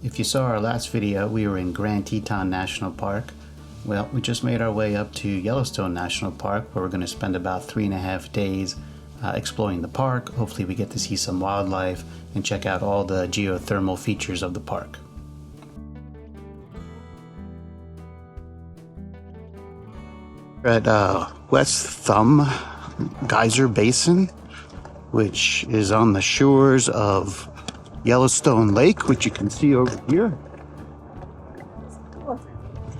If you saw our last video, we were in Grand Teton National Park. Well, we just made our way up to Yellowstone National Park, where we're going to spend about 3.5 days exploring the park. Hopefully we get to see some wildlife and check out all the geothermal features of the park. We're at West Thumb Geyser Basin, which is on the shores of Yellowstone Lake, which you can see over here.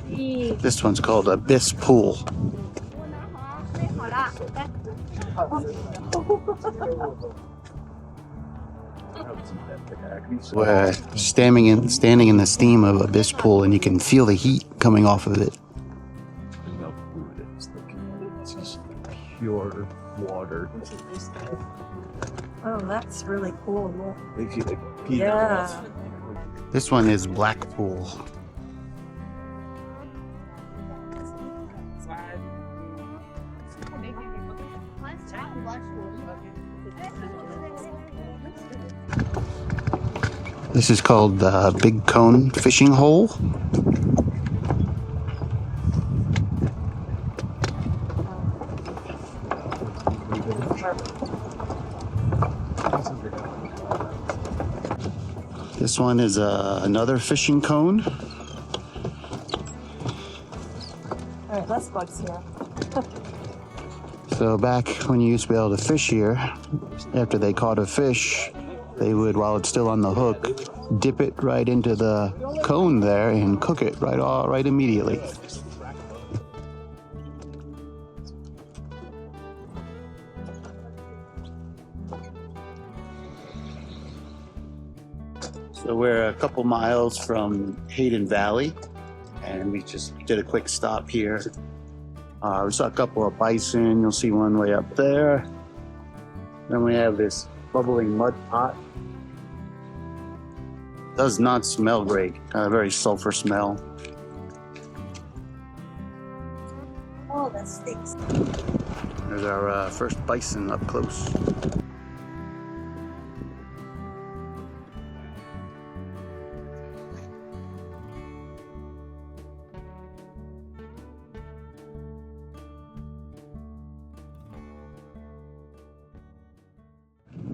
This one's called Abyss Pool. We're standing in the steam of Abyss Pool, and you can feel the heat coming off of it. It's just pure water. Oh, that's really cool. Yeah. This one is Black Pool. This is called the Big Cone Fishing Hole. This one is another fishing cone. Alright, less bugs here. So back when you used to be able to fish here, after they caught a fish, they would, while it's still on the hook, dip it right into the cone there and cook it right immediately. So we're a couple miles from Hayden Valley, and we just did a quick stop here. We saw a couple of bison. You'll see one way up there. Then we have this bubbling mud pot. Does not smell great. A very sulfur smell. Oh, that stinks. There's our first bison up close.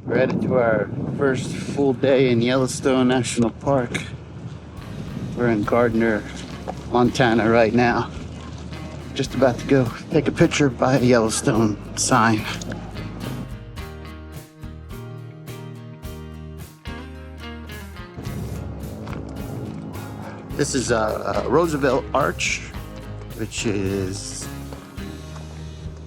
We're headed to our first full day in Yellowstone National Park. We're in Gardner, Montana right now. Just about to go take a picture by a Yellowstone sign. This is a Roosevelt Arch, which is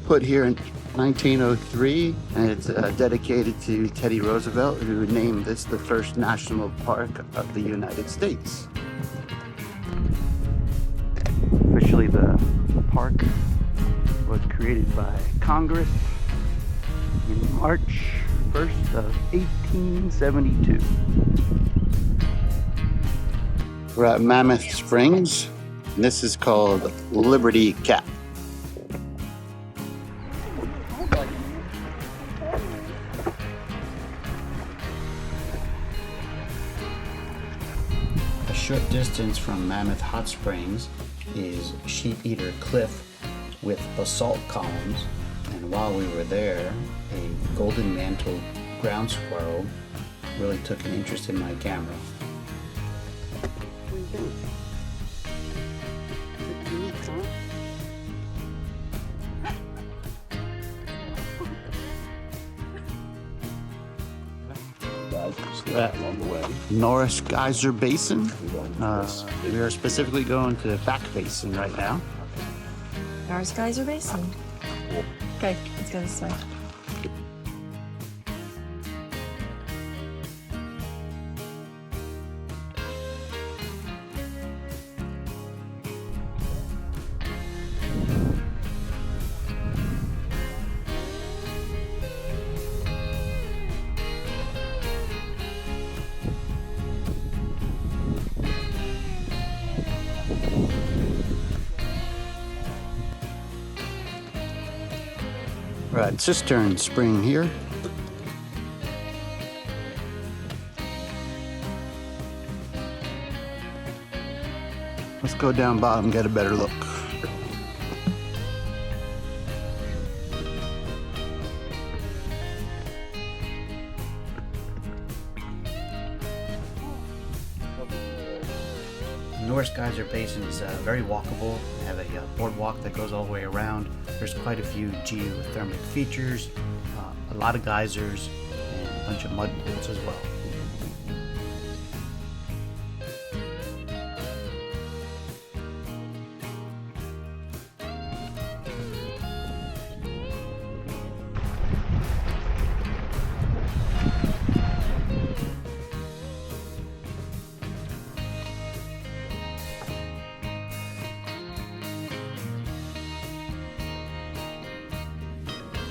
put here in 1903, and it's dedicated to Teddy Roosevelt, who named this the first national park of the United States. Officially, the park was created by Congress in March 1st of 1872. We're at Mammoth Springs, and this is called Liberty Cap. A short distance from Mammoth Hot Springs is Sheep Eater Cliff with basalt columns, and while we were there, a golden mantled ground squirrel really took an interest in my camera. Along the way. Norris Geyser Basin. We are specifically going to Back Basin right now. Norris Geyser Basin. Okay, let's go this way. We're at Cistern Spring here. Let's go down bottom, get a better look. North Geyser Basin is very walkable. We have a boardwalk that goes all the way around. There's quite a few geothermal features, a lot of geysers, and a bunch of mud pools as well.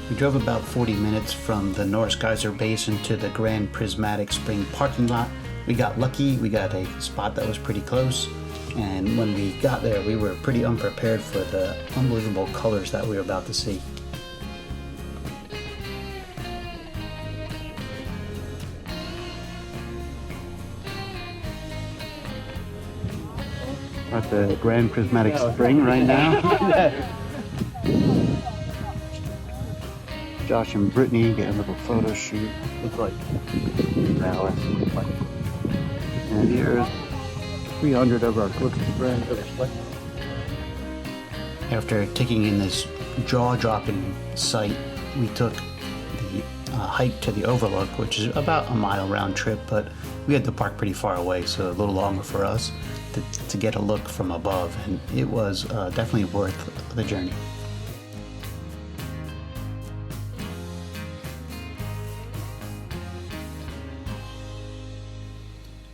We drove about 40 minutes from the North Geyser Basin to the Grand Prismatic Spring parking lot. We got lucky, we got a spot that was pretty close, and when we got there we were pretty unprepared for the unbelievable colors that we were about to see. We're at the Grand Prismatic Spring right now. Josh and Brittany get a little photo shoot. Looks like now it's like And here's 300 of our closest friends that are slept. After taking in this jaw-dropping sight, we took the hike to the overlook, which is about a mile round trip, but we had to park pretty far away, so a little longer for us to get a look from above, and it was definitely worth the journey.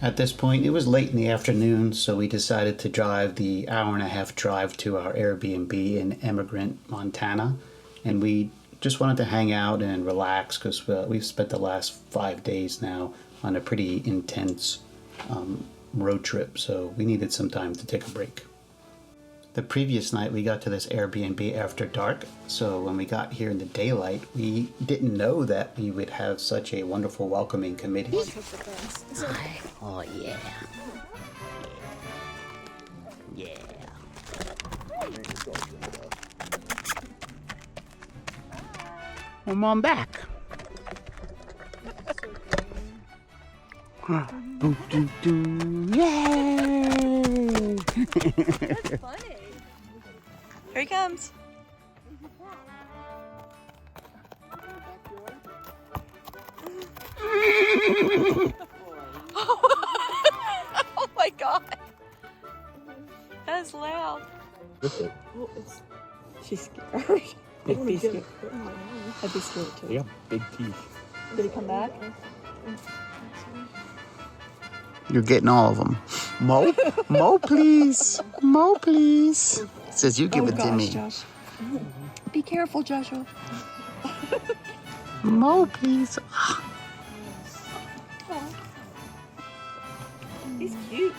At this point, it was late in the afternoon, so we decided to drive the hour-and-a-half drive to our Airbnb in Emigrant, Montana. And we just wanted to hang out and relax because we've spent the last 5 days now on a pretty intense road trip, so we needed some time to take a break. The previous night we got to this Airbnb after dark, so when we got here in the daylight, we didn't know that we would have such a wonderful welcoming committee. Oh yeah. Yeah. Come on back. Yay! That's funny. Here he comes. Oh my god. That's loud. She's scared. I'd be scared. I'd be scared too. They got big teeth. Did he come back? You're getting all of them. Mo? Mo, please. Mo, please. Says you give it to me. Josh. Be careful, Joshua. Mo, please. He's cute.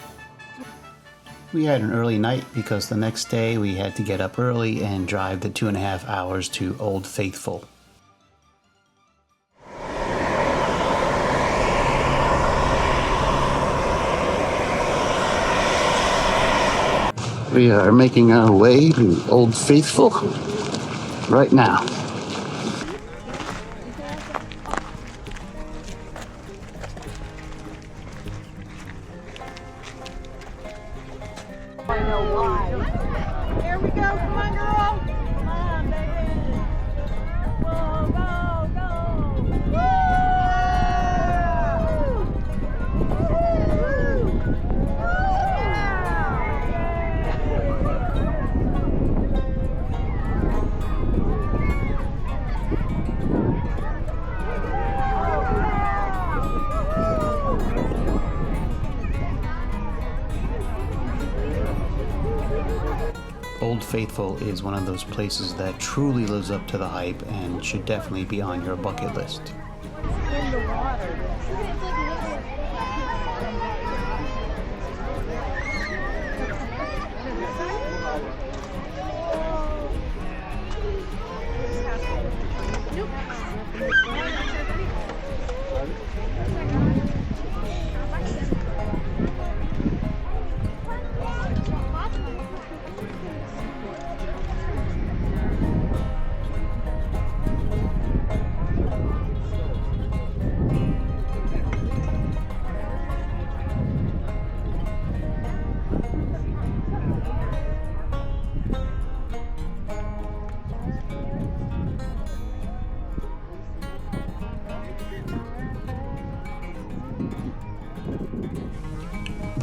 We had an early night because the next day we had to get up early and drive the 2.5 hours to Old Faithful. We are making our way to Old Faithful right now. I know why. Here we go, come on, girl. Come on, baby. Go, go, go. Yeah! Old Faithful is one of those places that truly lives up to the hype and should definitely be on your bucket list. In the water.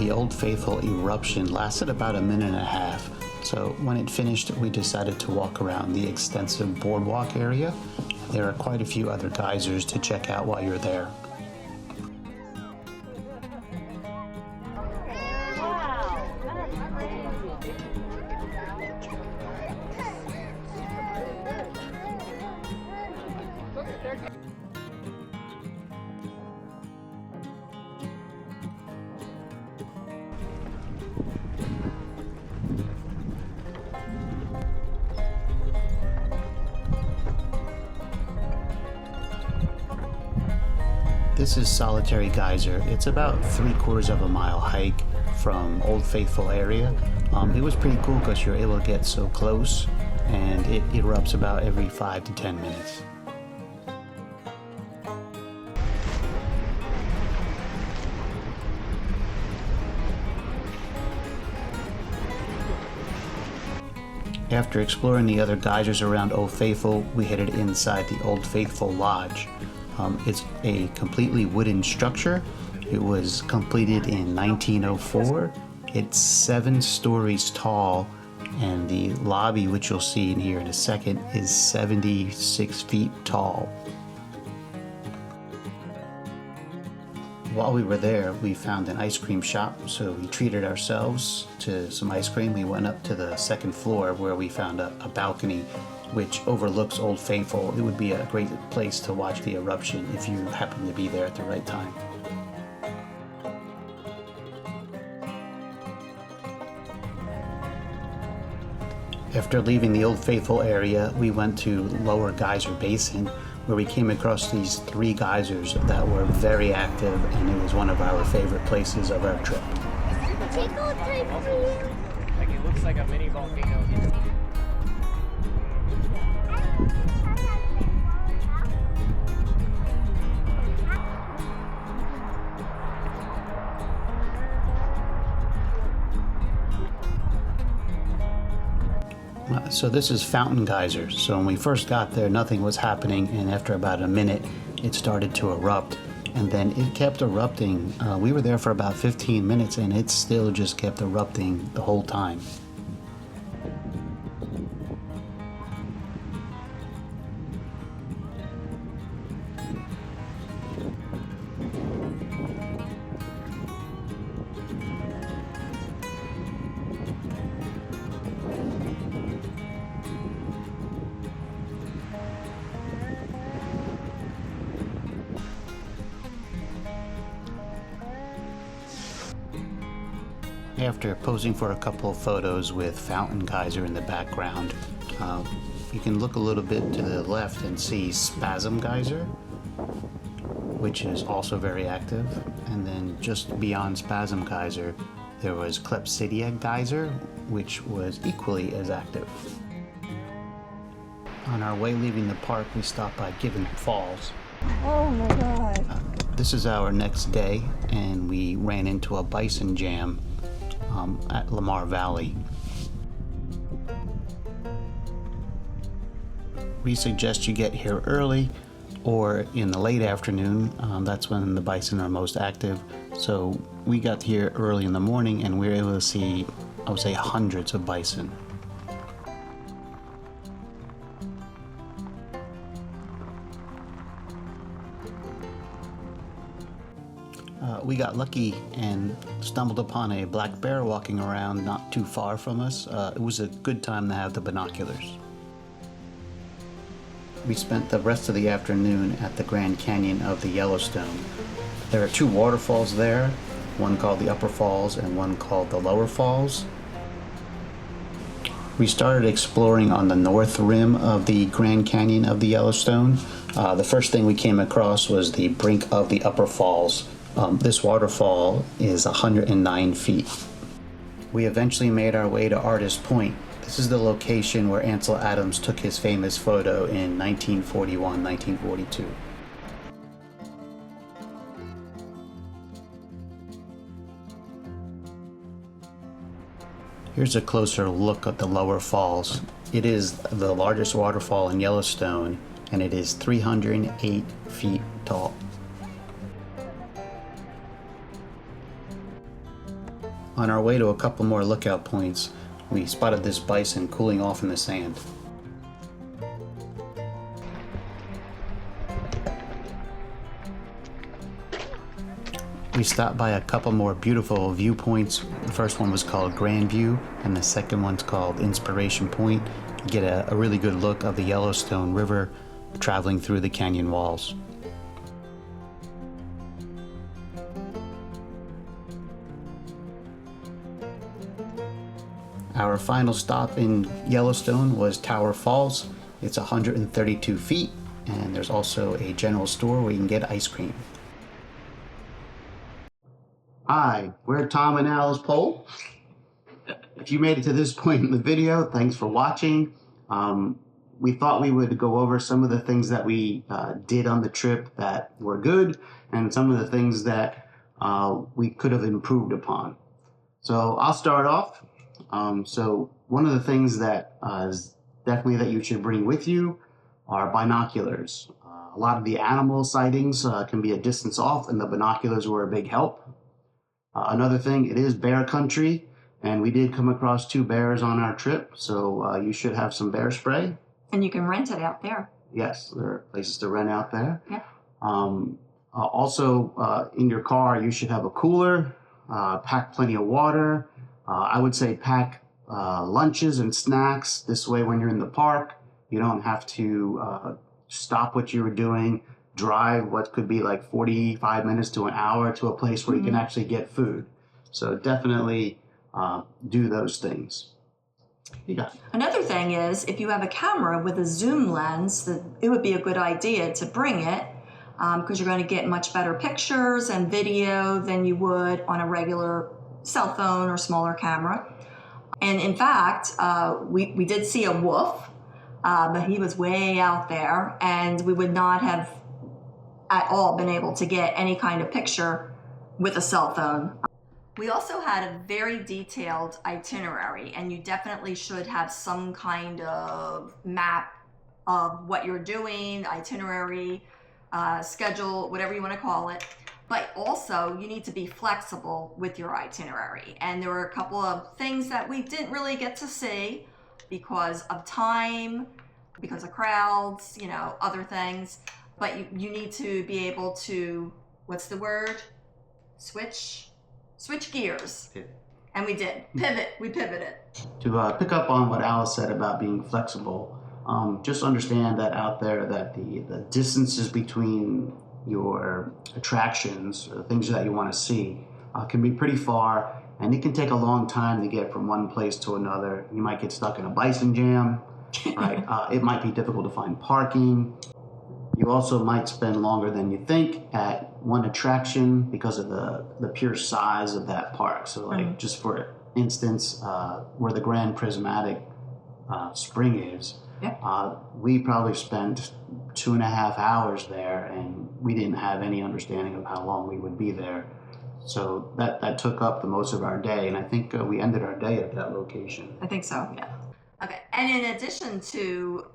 The Old Faithful eruption lasted about a minute and a half, so when it finished we decided to walk around the extensive boardwalk area. There are quite a few other geysers to check out while you're there. This is Solitary Geyser. It's about 3/4 of a mile hike from Old Faithful area. It was pretty cool because you're able to get so close, and it erupts about every 5 to 10 minutes. After exploring the other geysers around Old Faithful, we headed inside the Old Faithful Lodge. It's a completely wooden structure. It was completed in 1904. It's 7 stories tall, and the lobby, which you'll see in here in a second, is 76 feet tall. While we were there, we found an ice cream shop, so we treated ourselves to some ice cream. We went up to the second floor where we found a balcony which overlooks Old Faithful. It would be a great place to watch the eruption if you happen to be there at the right time. After leaving the Old Faithful area, we went to Lower Geyser Basin, where we came across these 3 geysers that were very active, and it was one of our favorite places of our trip. Like it looks like a mini volcano here. So this is Fountain Geyser. So when we first got there, nothing was happening, and after about a minute, it started to erupt, and then it kept erupting. We were there for about 15 minutes, and it still just kept erupting the whole time. After posing for a couple of photos with Fountain Geyser in the background, you can look a little bit to the left and see Spasm Geyser, which is also very active. And then just beyond Spasm Geyser, there was Clepsydia Geyser, which was equally as active. On our way leaving the park, we stopped by Gibbon Falls. Oh my god. This is our next day, and we ran into a bison jam at Lamar Valley. We suggest you get here early or in the late afternoon. That's when the bison are most active. So we got here early in the morning, and we were able to see, I would say, hundreds of bison. We got lucky and stumbled upon a black bear walking around not too far from us. It was a good time to have the binoculars. We spent the rest of the afternoon at the Grand Canyon of the Yellowstone. There are 2 waterfalls there, one called the Upper Falls and one called the Lower Falls. We started exploring on the north rim of the Grand Canyon of the Yellowstone. The first thing we came across was the brink of the Upper Falls. This waterfall is 109 feet. We eventually made our way to Artist Point. This is the location where Ansel Adams took his famous photo in 1941-1942. Here's a closer look at the Lower Falls. It is the largest waterfall in Yellowstone, and it is 308 feet tall. On our way to a couple more lookout points, we spotted this bison cooling off in the sand. We stopped by a couple more beautiful viewpoints. The first one was called Grand View, and the second one's called Inspiration Point. You get a really good look of the Yellowstone River traveling through the canyon walls. Our final stop in Yellowstone was Tower Falls. It's 132 feet, and there's also a general store where you can get ice cream. Hi, we're Tom and Alice Pohl. If you made it to this point in the video, thanks for watching. We thought we would go over some of the things that we did on the trip that were good and some of the things that we could have improved upon. So I'll start off. So one of the things that is definitely that you should bring with you are binoculars. A lot of the animal sightings can be a distance off, and the binoculars were a big help. Another thing, it is bear country, and we did come across 2 bears on our trip, so you should have some bear spray. And you can rent it out there. Yes, there are places to rent out there. Yeah. Also, in your car, you should have a cooler, pack plenty of water. I would say pack lunches and snacks. This way, when you're in the park, you don't have to stop what you were doing, drive what could be like 45 minutes to an hour to a place where you can actually get food. So definitely do those things. You got it. Another thing is, if you have a camera with a zoom lens, it would be a good idea to bring it because you're going to get much better pictures and video than you would on a regular cell phone or smaller camera. And in fact, we did see a wolf, but he was way out there, and we would not have at all been able to get any kind of picture with a cell phone. We also had a very detailed itinerary, and you definitely should have some kind of map of what you're doing, itinerary, schedule, whatever you want to call it. But also, you need to be flexible with your itinerary. And there were a couple of things that we didn't really get to see because of time, because of crowds, other things. But you need to be able to, what's the word? Switch gears. Pivot. And we did. We pivoted. To pick up on what Alice said about being flexible, just understand that out there that the distances between your attractions, or things that you want to see, can be pretty far, and it can take a long time to get from one place to another. You might get stuck in a bison jam, right? It might be difficult to find parking. You also might spend longer than you think at one attraction because of the pure size of that park. So like just for instance, where the Grand Prismatic Spring is, we probably spent 2.5 hours there, and we didn't have any understanding of how long we would be there. So that took up the most of our day, and I think we ended our day at that location. I think so, yeah. Okay, and in addition to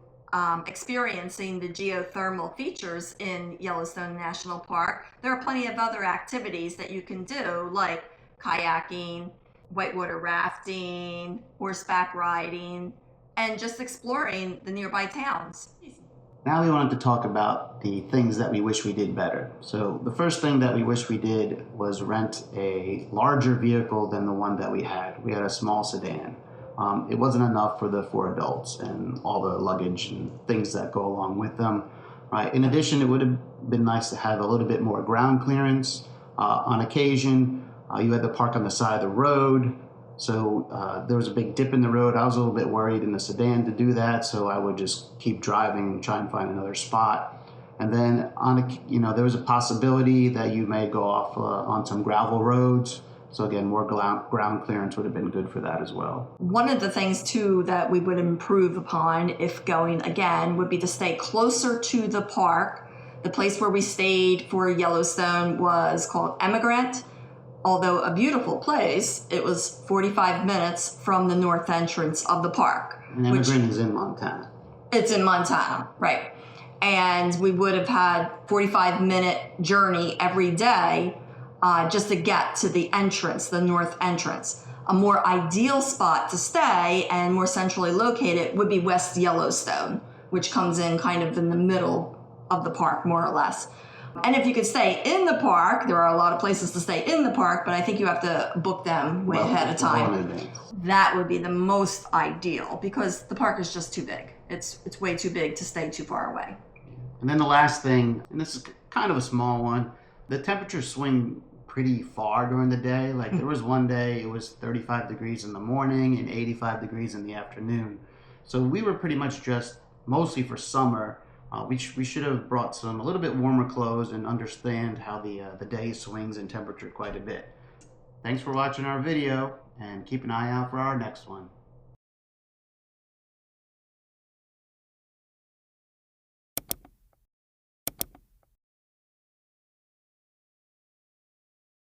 experiencing the geothermal features in Yellowstone National Park, there are plenty of other activities that you can do, like kayaking, whitewater rafting, horseback riding, and just exploring the nearby towns. Now we wanted to talk about the things that we wish we did better. So the first thing that we wish we did was rent a larger vehicle than the one that we had. We had a small sedan. It wasn't enough for the 4 adults and all the luggage and things that go along with them. Right. In addition, it would have been nice to have a little bit more ground clearance. On occasion, you had to park on the side of the road. So there was a big dip in the road. I was a little bit worried in the sedan to do that, so I would just keep driving and try and find another spot. And then there was a possibility that you may go off on some gravel roads. So again, more ground clearance would have been good for that as well. One of the things too that we would improve upon if going again would be to stay closer to the park. The place where we stayed for Yellowstone was called Emigrant. Although a beautiful place, it was 45 minutes from the north entrance of the park. And Emigrant is in Montana. It's in Montana, right. And we would have had 45-minute journey every day just to get to the entrance, the north entrance. A more ideal spot to stay and more centrally located would be West Yellowstone, which comes in kind of in the middle of the park, more or less. And if you could stay in the park, there are a lot of places to stay in the park, but I think you have to book them way ahead of time. That would be the most ideal because the park is just too big. It's way too big to stay too far away. And then the last thing, and this is kind of a small one, the temperatures swing pretty far during the day. Like there was one day it was 35 degrees in the morning and 85 degrees in the afternoon. So we were pretty much just mostly for summer. We should have brought a little bit warmer clothes and understand how the day swings in temperature quite a bit. Thanks for watching our video and keep an eye out for our next one.